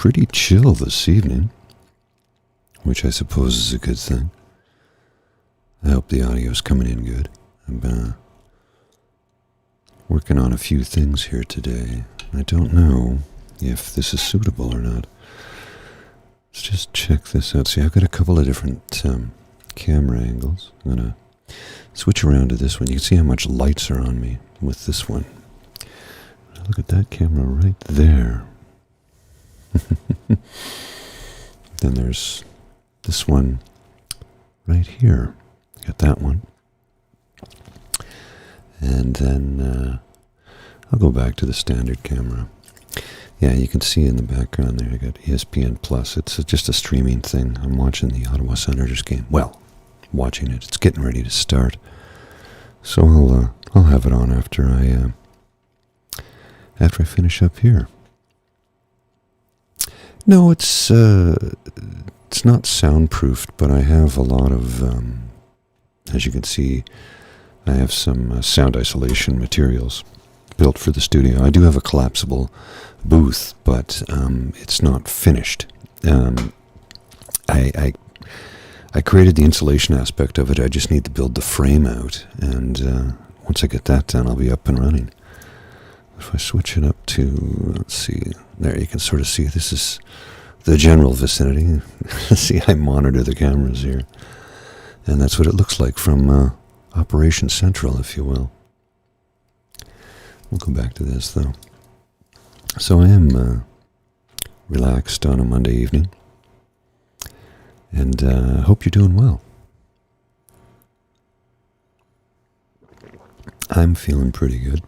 pretty chill this evening, which I suppose is a good thing. I hope the audio's coming in good. I'm working on a few things here today. I don't know if this is suitable or not. Let's just check this out. See, I've got a couple of different camera angles. I'm going to switch around to this one. You can see how much lights are on me with this one. Look at that camera right there. Then there's this one right here. Got that one. And then I'll go back to the standard camera. Yeah, you can see in the background there, I got ESPN Plus. It's just a streaming thing. I'm watching the Ottawa Senators game. Well, watching it. It's getting ready to start. So I'll have it on after I finish up here. No, it's not soundproofed, but I have a lot of, as you can see, I have some sound isolation materials built for the studio. I do have a collapsible booth, but it's not finished. I created the insulation aspect of it. I just need to build the frame out, and once I get that done, I'll be up and running. If I switch it up to, let's see, there you can sort of see this is the general vicinity. See, I monitor the cameras here, and that's what it looks like from Operation Central, if you will. We'll go back to this, though. So I am relaxed on a Monday evening, and I hope you're doing well. I'm feeling pretty good.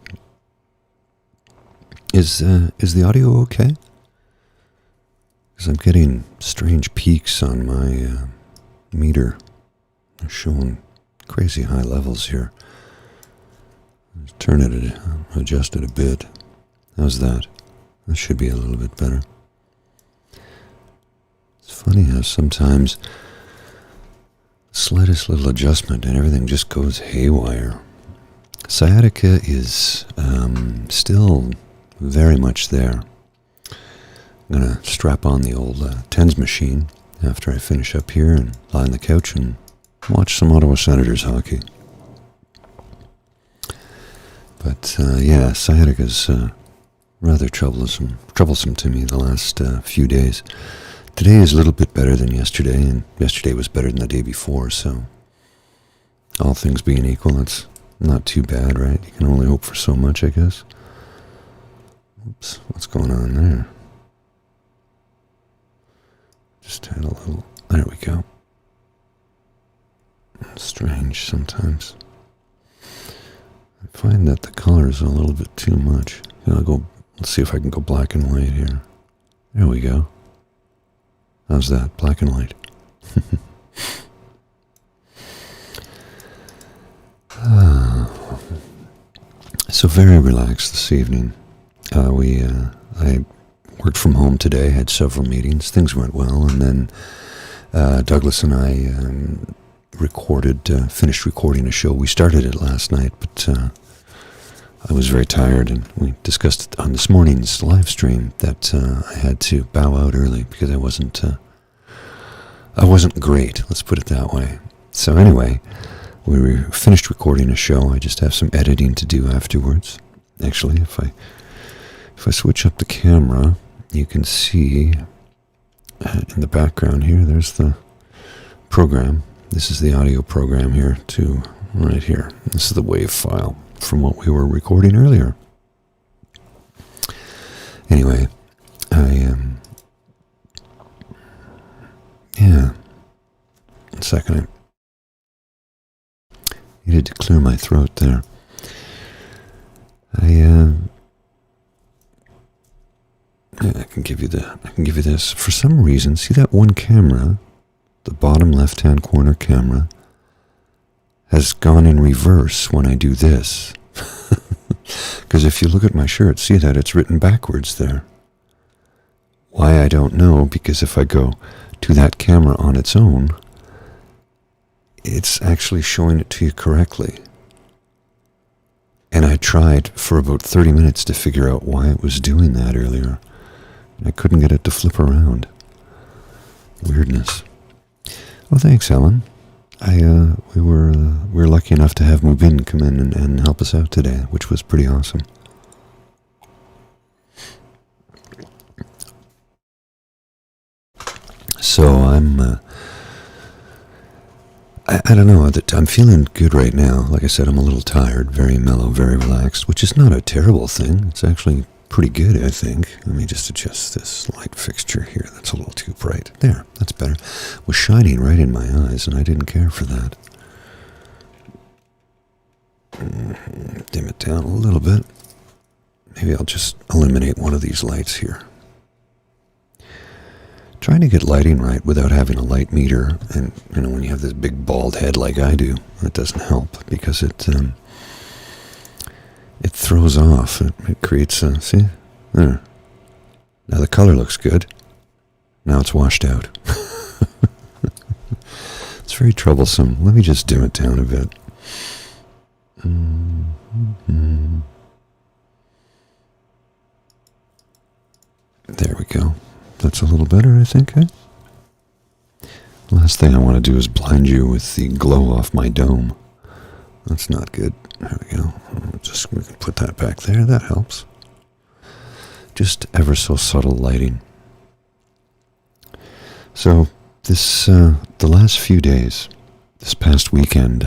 Is the audio okay? Because I'm getting strange peaks on my meter. They're showing crazy high levels here. Let's turn it, adjust it a bit. How's that? That should be a little bit better. It's funny how sometimes the slightest little adjustment and everything just goes haywire. Sciatica is still very much there. I'm going to strap on the old TENS machine after I finish up here and lie on the couch and watch some Ottawa Senators hockey. But yeah, sciatica's rather troublesome to me the last few days. Today is a little bit better than yesterday, and yesterday was better than the day before, so all things being equal, it's not too bad, right? You can only hope for so much, I guess. Oops, what's going on there? Just had a little, there we go. Strange sometimes. I find that the color is a little bit too much. Let's see if I can go black and white here. There we go. How's that? Black and white. So very relaxed this evening. I worked from home today, had several meetings. Things went well, and then Douglas and I finished recording a show. We started it last night, but I was very tired, and we discussed it on this morning's live stream that I had to bow out early because I wasn't great. Let's put it that way. So anyway, we finished recording a show. I just have some editing to do afterwards. Actually, if I switch up the camera, you can see in the background here, there's the program. This is the audio program here to right here. This is the WAV file from what we were recording earlier. Anyway, yeah. 1 second. I needed to clear my throat there. I can give you this. For some reason, see that one camera, the bottom left-hand corner camera, has gone in reverse when I do this. Because if you look at my shirt, see that it's written backwards there. Why, I don't know, because if I go to that camera on its own, it's actually showing it to you correctly. And I tried for about 30 minutes to figure out why it was doing that earlier. I couldn't get it to flip around. Weirdness. Well, thanks, Ellen. We were lucky enough to have Mubin come in and help us out today, which was pretty awesome. So I don't know, I'm feeling good right now. Like I said, I'm a little tired, very mellow, very relaxed, which is not a terrible thing. It's actually pretty good, I think. Let me just adjust this light fixture here. That's a little too bright. There, that's better. It was shining right in my eyes, and I didn't care for that. Dim it down a little bit. Maybe I'll just eliminate one of these lights here. Trying to get lighting right without having a light meter, and when you have this big bald head like I do, it doesn't help because it throws off. It creates a, see? There. Now the color looks good. Now it's washed out. It's very troublesome. Let me just dim it down a bit. There we go. That's a little better, I think, eh? Last thing I want to do is blind you with the glow off my dome. That's not good. There we go. We can put that back there. That helps. Just ever so subtle lighting. So, the last few days, this past weekend,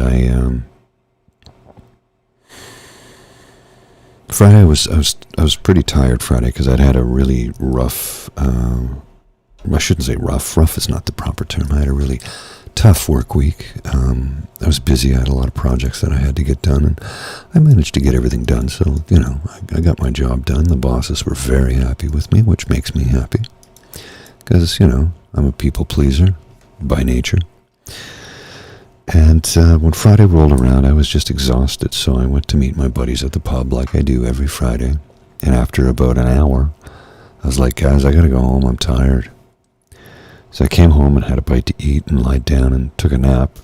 Friday I was pretty tired Friday because I'd had a really rough, I shouldn't say rough is not the proper term. I had a really tough work week. I was busy. I had a lot of projects that I had to get done, and I managed to get everything done. So, I got my job done. The bosses were very happy with me, which makes me happy because, I'm a people pleaser by nature. And when Friday rolled around, I was just exhausted, so I went to meet my buddies at the pub like I do every Friday. And after about an hour, I was like, guys, I gotta go home, I'm tired. So I came home and had a bite to eat and lied down and took a nap.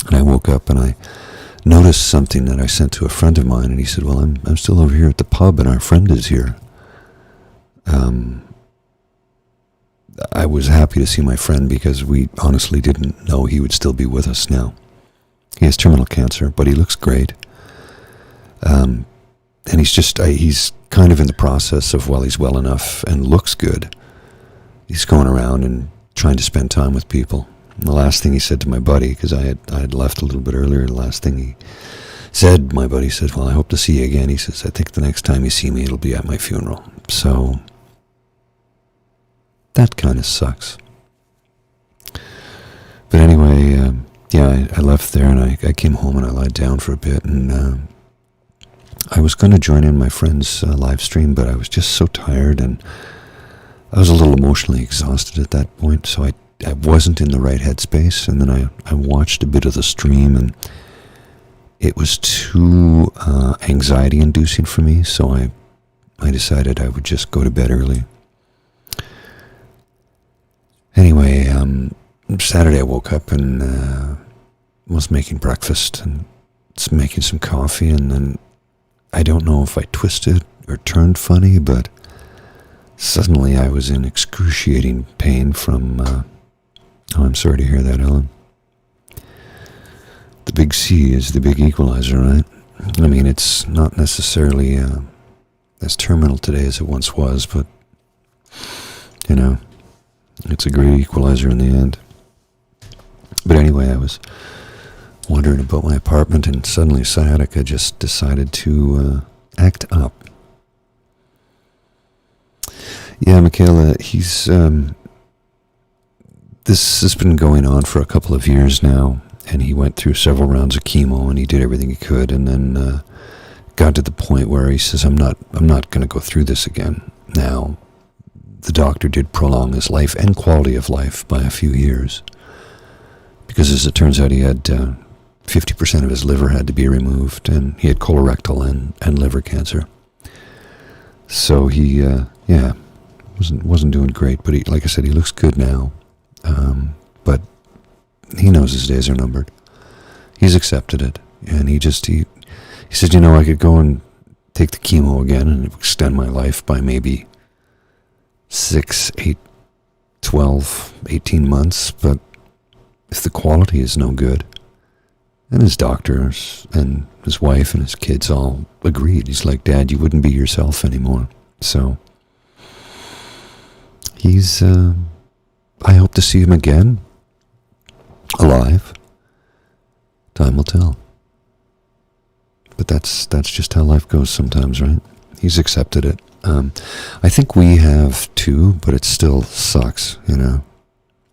And I woke up and I noticed something that I sent to a friend of mine, and he said, well, I'm still over here at the pub and our friend is here. I was happy to see my friend because we honestly didn't know he would still be with us now. He has terminal cancer, but he looks great. And he's kind of in the process of, while he's well enough and looks good, he's going around and trying to spend time with people. And the last thing he said to my buddy, because I had left a little bit earlier, the last thing he said, my buddy said, well, I hope to see you again. He says, I think the next time you see me, it'll be at my funeral. So that kind of sucks. But anyway, I left there and I came home and I lied down for a bit, and I was going to join in my friend's live stream, but I was just so tired and I was a little emotionally exhausted at that point, so I wasn't in the right headspace. And then I watched a bit of the stream, and it was too anxiety-inducing for me, so I decided I would just go to bed early. Anyway, Saturday I woke up and was making breakfast and making some coffee, and then I don't know if I twisted or turned funny, but suddenly I was in excruciating pain from, I'm sorry to hear that, Ellen. The big C is the big equalizer, right? I mean, it's not necessarily as terminal today as it once was, but, it's a great equalizer in the end. But anyway, I was wondering about my apartment, and suddenly sciatica just decided to act up. Yeah, Michaela, this has been going on for a couple of years now, and he went through several rounds of chemo, and he did everything he could, and then got to the point where he says, I'm not going to go through this again. Now, the doctor did prolong his life and quality of life by a few years, because as it turns out, he had 50% of his liver had to be removed, and he had colorectal and liver cancer. So he, wasn't doing great, but like I said, he looks good now. But he knows his days are numbered. He's accepted it, and he said, I could go and take the chemo again and extend my life by maybe 6, 8, 12, 18 months, but if the quality is no good, and his doctors and his wife and his kids all agreed, he's like, Dad, you wouldn't be yourself anymore. So he's, I hope to see him again, alive. Time will tell. But that's just how life goes sometimes, right? He's accepted it. I think we have too, but it still sucks, you know.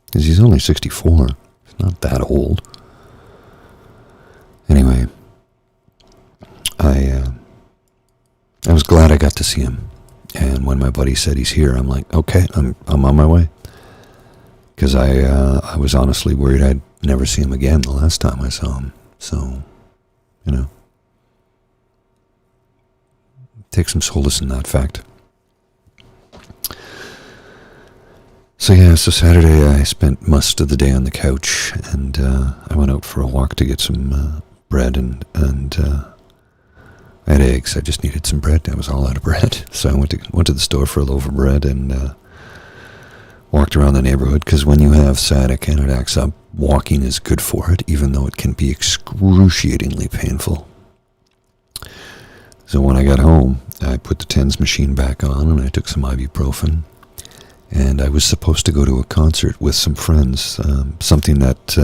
Because he's only 64. He's not that old. Anyway, I was glad I got to see him. And when my buddy said he's here, I'm like, okay, I'm on my way. Because I was honestly worried I'd never see him again the last time I saw him. So, you know, take some solace in that fact. So yeah, so Saturday I spent most of the day on the couch, and I went out for a walk to get some bread, and I had eggs. I just needed some bread. I was all out of bread, so I went to the store for a loaf of bread and walked around the neighborhood. Because when you have sciatica and it acts up, walking is good for it, even though it can be excruciatingly painful. So when I got home, I put the TENS machine back on, and I took some ibuprofen. And I was supposed to go to a concert with some friends, something that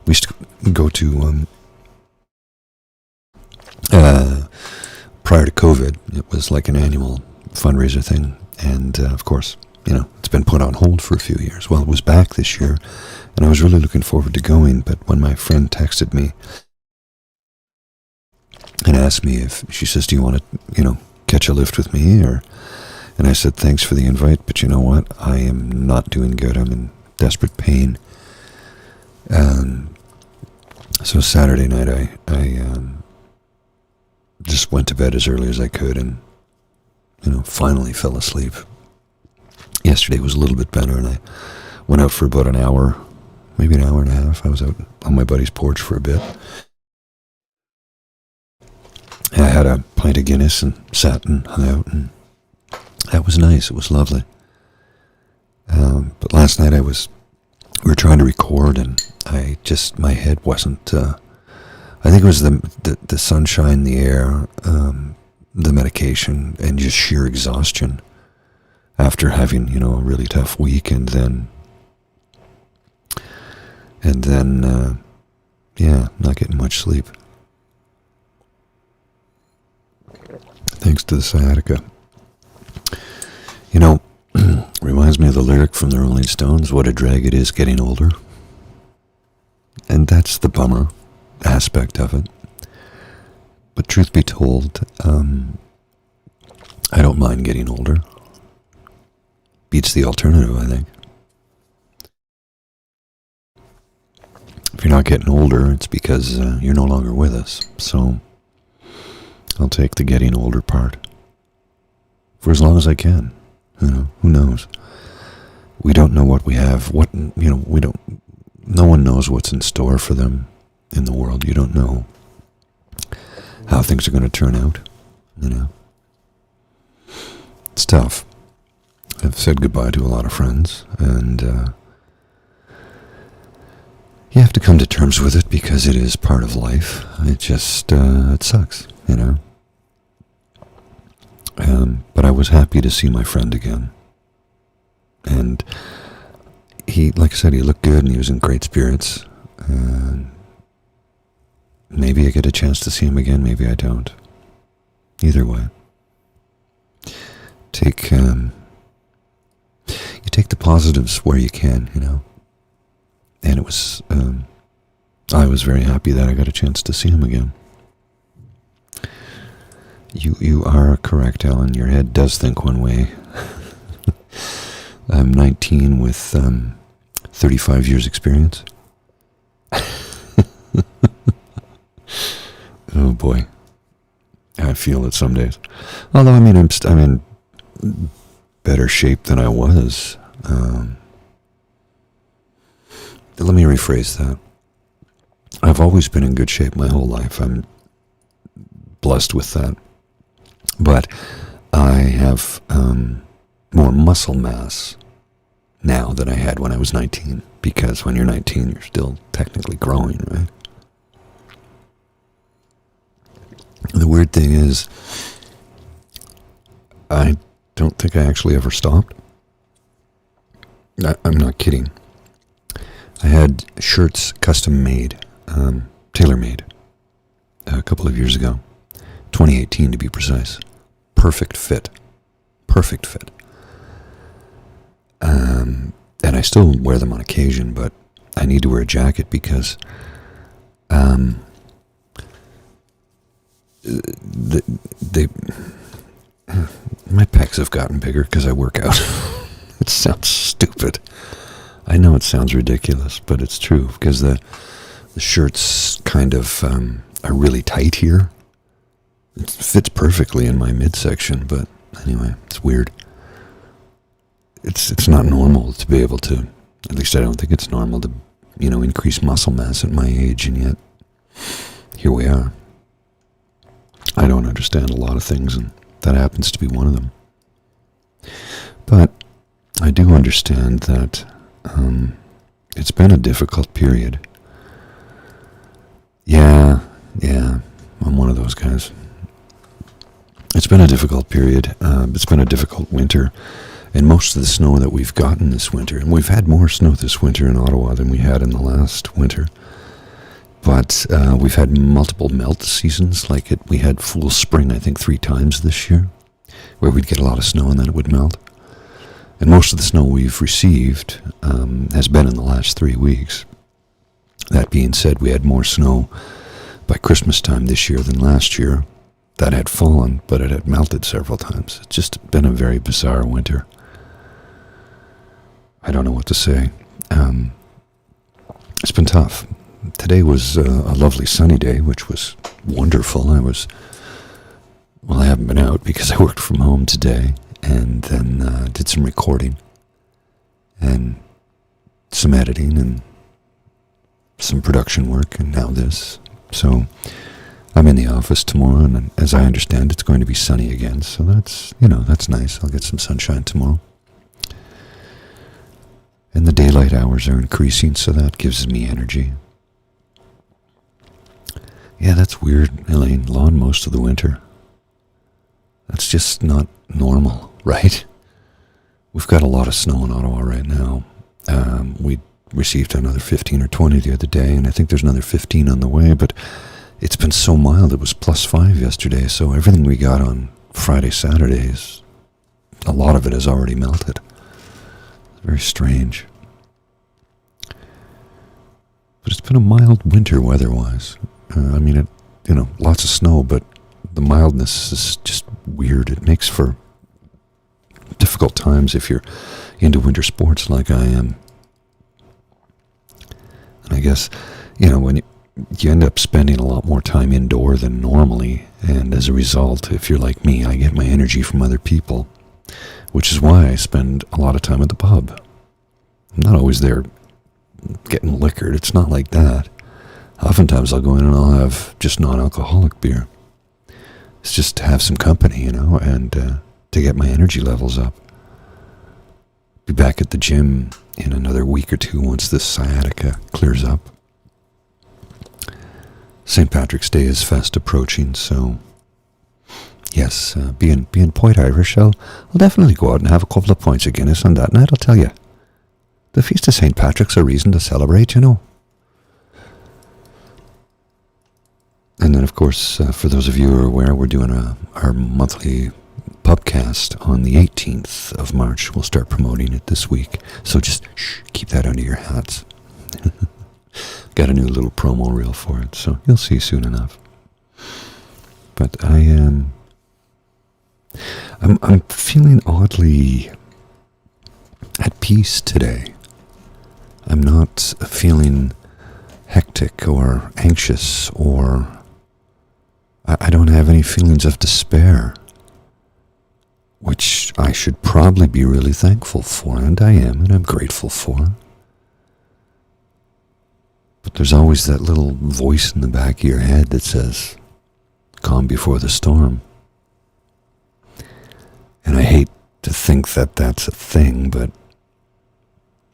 we used to go to prior to COVID. It was like an annual fundraiser thing. And of course, you know, it's been put on hold for a few years. Well, it was back this year, and I was really looking forward to going. But when my friend texted me and asked me if, she says, do you want to, you know, catch a lift with me? And I said, thanks for the invite, but you know what? I am not doing good. I'm in desperate pain. So Saturday night, I just went to bed as early as I could and, you know, finally fell asleep. Yesterday was a little bit better, and I went out for about an hour, maybe an hour and a half. I was out on my buddy's porch for a bit. I had a pint of Guinness and sat and hung out, and that was nice. It was lovely. But last night we were trying to record, and my head wasn't, I think it was the sunshine, the air, the medication, and just sheer exhaustion after having, you know, a really tough week, and then not getting much sleep. Thanks to the sciatica. You know, reminds me of the lyric from the Rolling Stones, what a drag it is getting older. And that's the bummer aspect of it. But truth be told, I don't mind getting older. Beats the alternative, I think. If you're not getting older, it's because you're no longer with us. So I'll take the getting older part for as long as I can. You know, who knows? We don't know what we have. No one knows what's in store for them in the world. You don't know how things are going to turn out, you know. It's tough. I've said goodbye to a lot of friends, and you have to come to terms with it because it is part of life. It just, it sucks, you know. But I was happy to see my friend again. And he, like I said, he looked good and he was in great spirits. Maybe I get a chance to see him again, maybe I don't. Either way. You take the positives where you can, you know. And it was, I was very happy that I got a chance to see him again. You are correct, Alan. Your head does think one way. I'm 19 with 35 years experience. Oh boy, I feel it some days. Although I mean, I'm in better shape than I was. Let me rephrase that. I've always been in good shape my whole life. I'm blessed with that. But I have more muscle mass now than I had when I was 19, because when you're 19, you're still technically growing, right? The weird thing is, I don't think I actually ever stopped. I'm not kidding. I had shirts custom made, tailor-made, a couple of years ago, 2018 to be precise. Perfect fit. And I still wear them on occasion, but I need to wear a jacket because my pecs have gotten bigger because I work out. It sounds stupid. I know it sounds ridiculous, but it's true because the shirts kind of are really tight here. It fits perfectly in my midsection, but anyway, it's weird. It's not normal to be able to, at least I don't think it's normal to, increase muscle mass at my age, and yet here we are. I don't understand a lot of things, and that happens to be one of them. But I do understand that it's been a difficult period. Yeah, I'm one of those guys. It's been a difficult period. It's been a difficult winter. And most of the snow that we've gotten this winter, and we've had more snow this winter in Ottawa than we had in the last winter, but we've had multiple melt seasons. We had full spring, I think, 3 times this year, where we'd get a lot of snow and then it would melt. And most of the snow we've received has been in the last 3 weeks. That being said, we had more snow by Christmas time this year than last year. That had fallen, but it had melted several times. It's just been a very bizarre winter. I don't know what to say. It's been tough. Today was a lovely sunny day, which was wonderful. I haven't been out because I worked from home today, and then did some recording and some editing and some production work, and now this. So I'm in the office tomorrow, and as I understand, it's going to be sunny again. So that's nice. I'll get some sunshine tomorrow. And the daylight hours are increasing, so that gives me energy. Yeah, that's weird, Elaine. Lawn most of the winter. That's just not normal, right? We've got a lot of snow in Ottawa right now. We received another 15 or 20 the other day, and I think there's another 15 on the way, but it's been so mild. It was +5 yesterday, so everything we got on Friday, Saturdays, a lot of it has already melted. Very strange. But it's been a mild winter weather-wise. Lots of snow, but the mildness is just weird. It makes for difficult times if you're into winter sports like I am. And I guess, when you end up spending a lot more time indoor than normally, and as a result, if you're like me, I get my energy from other people, which is why I spend a lot of time at the pub. I'm not always there getting liquored. It's not like that. Oftentimes I'll go in and I'll have just non-alcoholic beer. It's just to have some company, and to get my energy levels up. Be back at the gym in another week or 2 once this sciatica clears up. St. Patrick's Day is fast approaching, so yes, being Point Irish, I'll definitely go out and have a couple of pints of Guinness on that night, I'll tell you. The Feast of St. Patrick's a reason to celebrate, And then, of course, for those of you who are aware, we're doing our monthly pubcast on the 18th of March. We'll start promoting it this week, so just keep that under your hats. Got a new little promo reel for it, so you'll see soon enough. But I'm feeling oddly at peace today. I'm not feeling hectic or anxious, or I don't have any feelings of despair, which I should probably be really thankful for, and I am, and I'm grateful for. But there's always that little voice in the back of your head that says, calm before the storm. And I hate to think that that's a thing, but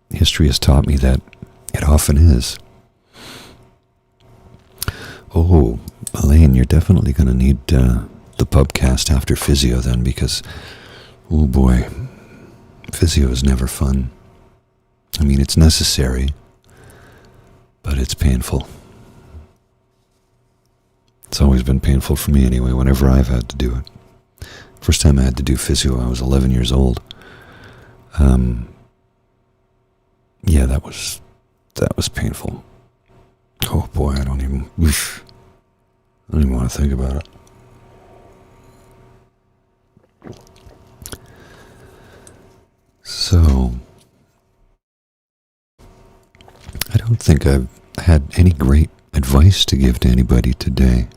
history has taught me that it often is. Oh, Elaine, you're definitely going to need the pubcast after physio then, because, oh boy, physio is never fun. I mean, it's necessary, but it's painful. It's always been painful for me anyway, whenever I've had to do it. First time I had to do physio, I was 11 years old. Yeah, that was painful. Oh boy, I don't even want to think about it. So, I don't think I've had any great advice to give to anybody today.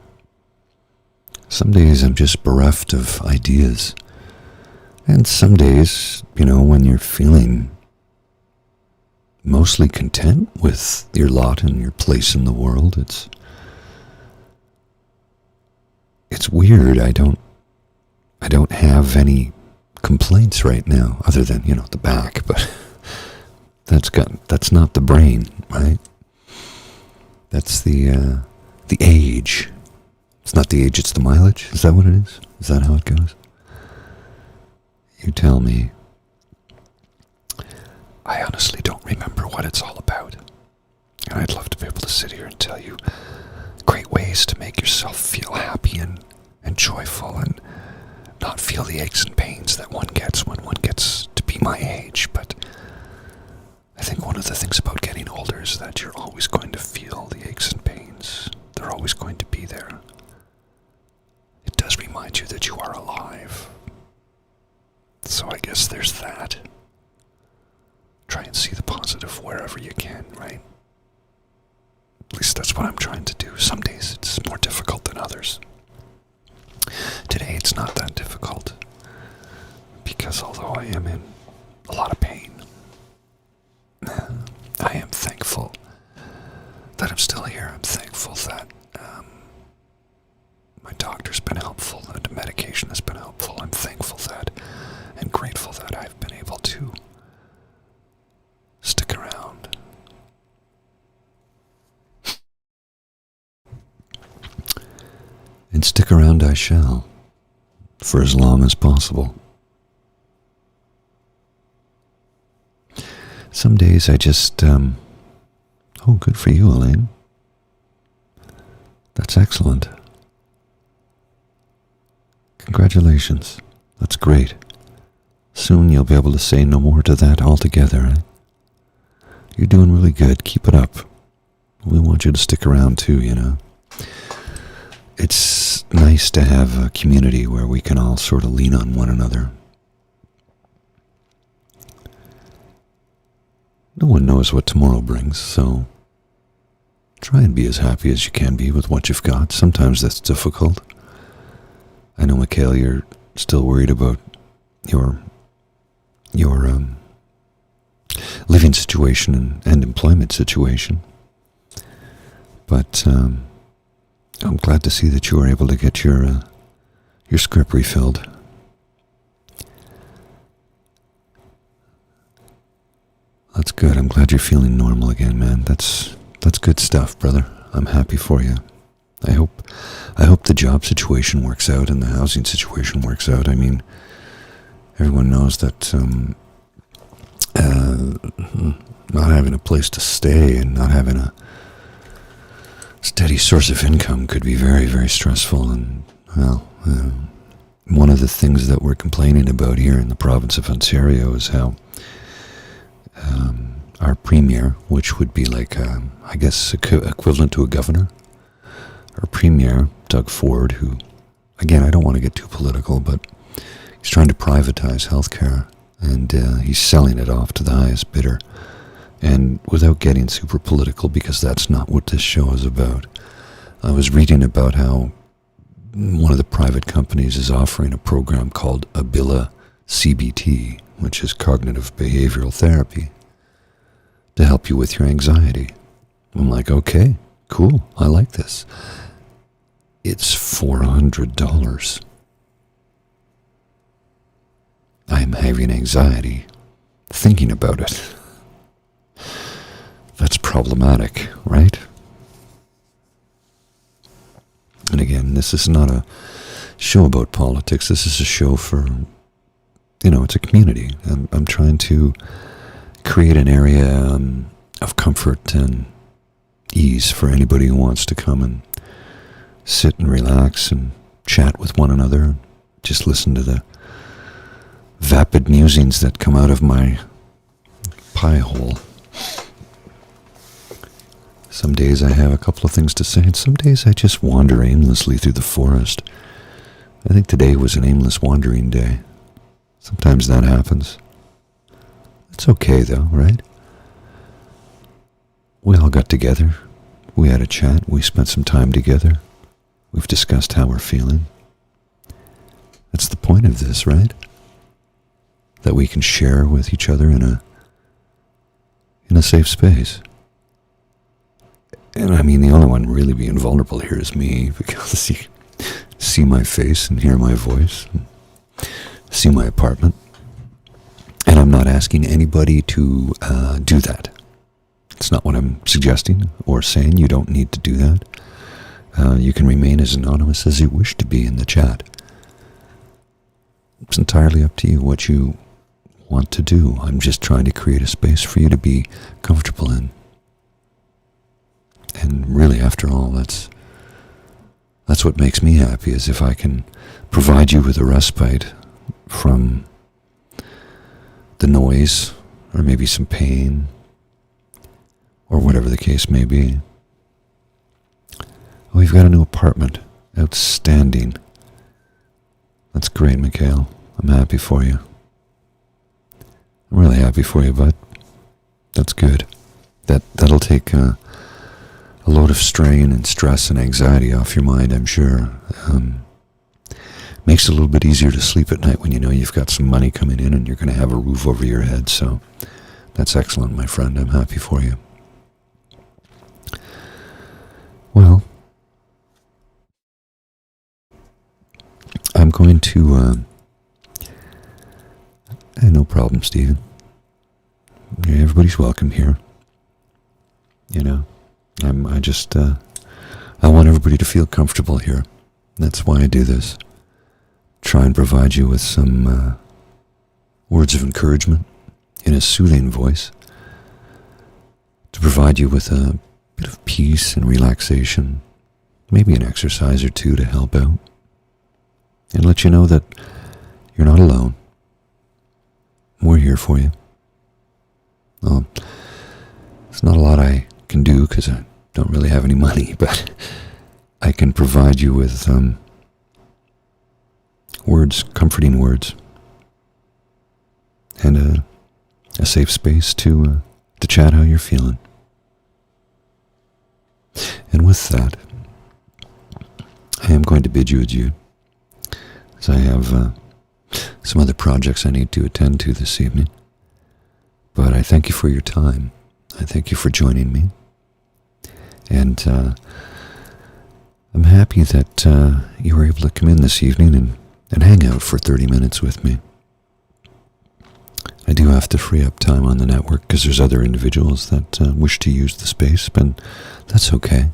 Some days I'm just bereft of ideas. And some days, when you're feeling mostly content with your lot and your place in the world, it's weird. I don't have any complaints right now, other than, the back, but that's not the brain, right? That's the age. It's not the age, it's the mileage. Is that what it is? Is that how it goes? You tell me. I honestly don't remember what it's all about. And I'd love to be able to sit here and tell you great ways to make yourself feel happy and joyful and not feel the aches and pains that one gets when one gets to be my age. But I think one of the things about getting older is that you're always going to feel the aches and pains. They're always going to be there. It does remind you that you are alive. So I guess there's that. Try and see the positive wherever you can, right? At least that's what I'm trying to do. Some days it's more difficult than others. Today it's not that difficult, because although I am in a lot of pain, I am thankful that I'm still here. I'm thankful that my doctor's been helpful, that the medication has been helpful. I'm thankful that and grateful that I've been able to stick around. And stick around I shall, for as long as possible. Some days I just, oh, good for you, Elaine. That's excellent. Congratulations. That's great. Soon you'll be able to say no more to that altogether, eh? You're doing really good. Keep it up. We want you to stick around too, It's nice to have a community where we can all sort of lean on one another. No one knows what tomorrow brings, so try and be as happy as you can be with what you've got. Sometimes that's difficult. I know, Mikhail, you're still worried about your living situation and employment situation. But I'm glad to see that you were able to get your script refilled. That's good. I'm glad you're feeling normal again, man. That's good stuff, brother. I'm happy for you. I hope the job situation works out and the housing situation works out. I mean, everyone knows that not having a place to stay and not having a steady source of income could be very, very stressful. And, well, one of the things that we're complaining about here in the province of Ontario is how our premier, which would be like, I guess, equivalent to a governor, our premier, Doug Ford, who, again, I don't want to get too political, but he's trying to privatize healthcare, and he's selling it off to the highest bidder. And without getting super political, because that's not what this show is about, I was reading about how one of the private companies is offering a program called Abila CBT, which is cognitive behavioral therapy, to help you with your anxiety. I'm like, okay, cool, I like this. It's $400. I'm I'm having anxiety thinking about it. That's problematic, right? And again, this is not a show about politics. This is a show for, it's a community. I'm trying to create an area of comfort and ease for anybody who wants to come and sit and relax and chat with one another. Just listen to the vapid musings that come out of my pie hole. Some days I have a couple of things to say, and some days I just wander aimlessly through the forest. I think today was an aimless wandering day. Sometimes that happens. It's okay though, right? We all got together. We had a chat. We spent some time together. We've discussed how we're feeling. That's the point of this, right? That we can share with each other in a safe space. And I mean, the only one really being vulnerable here is me, because you see my face and hear my voice, and see my apartment. And I'm not asking anybody to do that. It's not what I'm suggesting or saying. You don't need to do that. You can remain as anonymous as you wish to be in the chat. It's entirely up to you what you want to do. I'm just trying to create a space for you to be comfortable in. And really, after all, that's what makes me happy, is if I can provide you with a respite from the noise, or maybe some pain, or whatever the case may be. Oh, you've got a new apartment. Outstanding. That's great, Mikhail. I'm happy for you. I'm really happy for you, bud. That's good. That'll take a load of strain and stress and anxiety off your mind, I'm sure. Makes it a little bit easier to sleep at night when you know you've got some money coming in and you're going to have a roof over your head. So that's excellent, my friend. I'm happy for you. Well, I'm going to... no problem, Stephen. Yeah, everybody's welcome here. I want everybody to feel comfortable here. That's why I do this. Try and provide you with some words of encouragement in a soothing voice, to provide you with a bit of peace and relaxation, maybe an exercise or two to help out, and let you know that you're not alone. We're here for you. Well, it's not a lot I can do because I don't really have any money, but I can provide you with words, comforting words, and a safe space to chat how you're feeling. And with that, I am going to bid you adieu, as I have some other projects I need to attend to this evening. But I thank you for your time. I thank you for joining me. And I'm happy that you were able to come in this evening and hang out for 30 minutes with me. I do have to free up time on the network because there's other individuals that wish to use the space, but that's okay.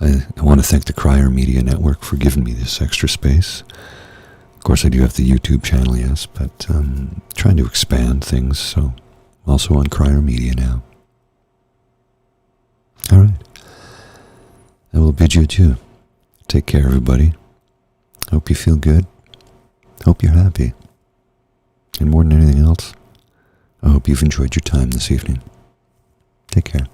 I want to thank the Crier Media Network for giving me this extra space. Of course, I do have the YouTube channel, yes, but trying to expand things, so I'm also on Crier Media now. All right. I will bid you adieu. Take care, everybody. Hope you feel good. Hope you're happy. And more than anything else, I hope you've enjoyed your time this evening. Take care.